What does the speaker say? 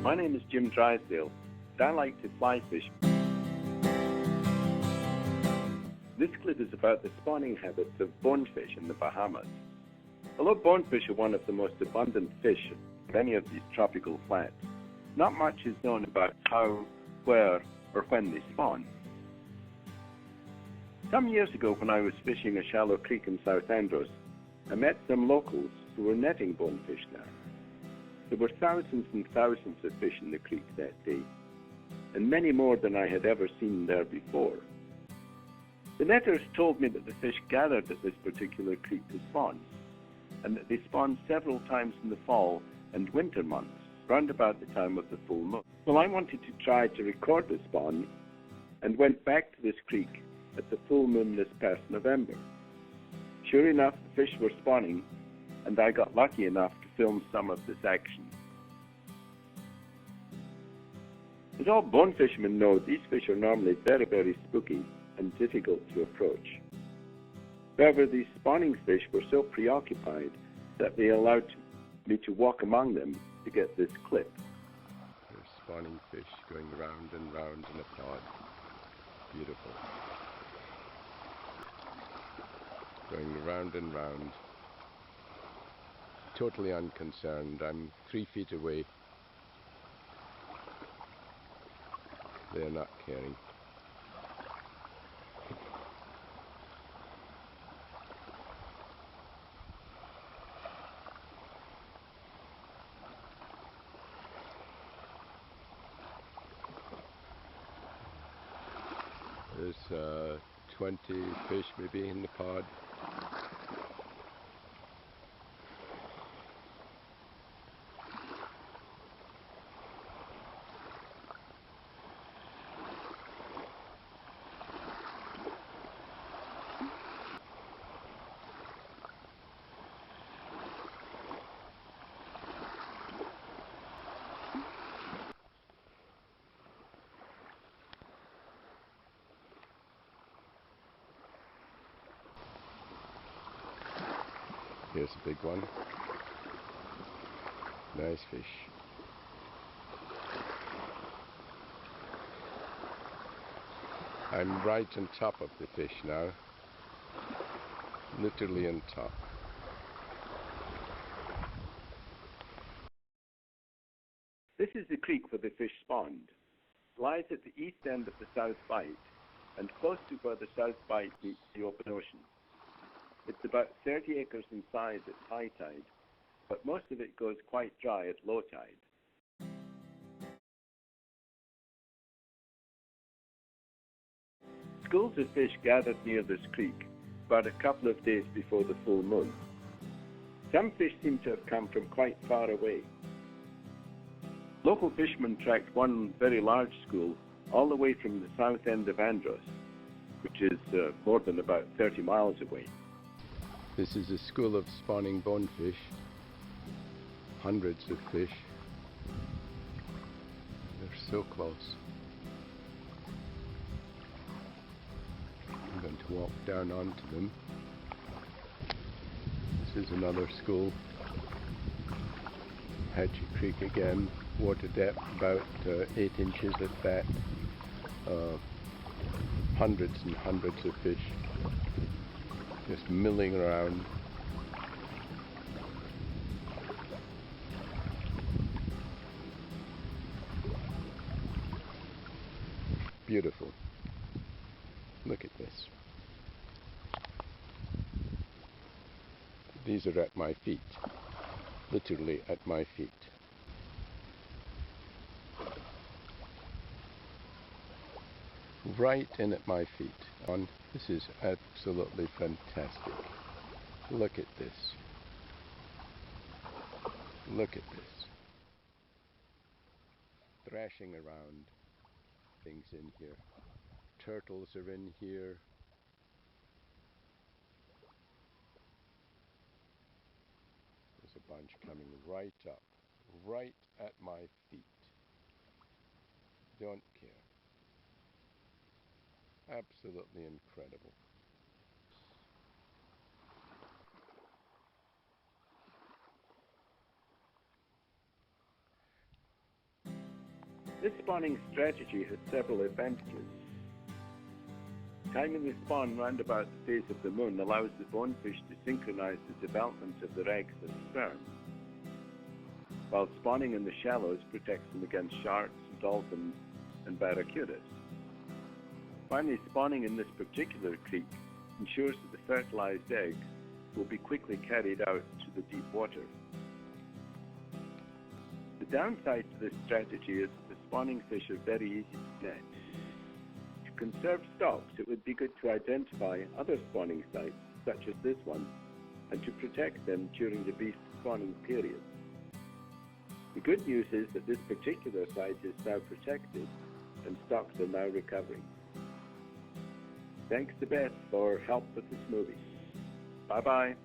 My name is Jim Drysdale, and I like to fly fish. This clip is about the spawning habits of bonefish in the Bahamas. Although bonefish are one of the most abundant fish of any of these tropical flats, not much is known about how, where, or when they spawn. Some years ago, when I was fishing a shallow creek in South Andros, I met some locals who were netting bonefish there. There were thousands and thousands of fish in the creek that day, and many more than I had ever seen there before. The netters told me that the fish gathered at this particular creek to spawn, and that they spawned several times in the fall and winter months, round about the time of the full moon. Well, I wanted to try to record the spawn, and went back to this creek at the full moon this past November. Sure enough, the fish were spawning, and I got lucky enough to film some of this action. As all bone fishermen know, these fish are normally very, very spooky and difficult to approach. However, these spawning fish were so preoccupied that they allowed me to walk among them to get this clip. There's spawning fish going round and round in a pod. Beautiful. Going round and round. Totally unconcerned. I'm 3 feet away. They're not caring. There's 20 fish maybe in the pod. Here's a big one. Nice fish. I'm right on top of the fish now. Literally on top. This is the creek where the fish spawned. It lies at the east end of the South Bight, and close to where the South Bight meets the open ocean. It's about 30 acres in size at high tide, but most of it goes quite dry at low tide. Schools of fish gathered near this creek about a couple of days before the full moon. Some fish seem to have come from quite far away. Local fishermen tracked one very large school all the way from the south end of Andros, which is more than about 30 miles away. This is a school of spawning bonefish. Hundreds of fish. They're so close. I'm going to walk down onto them. This is another school. Hatchet Creek again. Water depth about 8 inches at that. Hundreds and hundreds of fish just milling around. Beautiful. Look at this. These are at my feet. Literally at my feet. Right in at my feet. This is absolutely fantastic. Look at this. Look at this. Thrashing around things in here. Turtles are in here. There's a bunch coming right up, right at my feet. Don't care. Absolutely incredible. This spawning strategy has several advantages. Timing the spawn round about the phase of the moon allows the bonefish to synchronize the development of their eggs and sperm, while spawning in the shallows protects them against sharks, dolphins, and barracudas. Finally, spawning in this particular creek ensures that the fertilized eggs will be quickly carried out to the deep water. The downside to this strategy is that the spawning fish are very easy to net. To conserve stocks, it would be good to identify other spawning sites, such as this one, and to protect them during the beast spawning period. The good news is that this particular site is now protected and stocks are now recovering. Thanks to Beth for help with this movie. Bye-bye.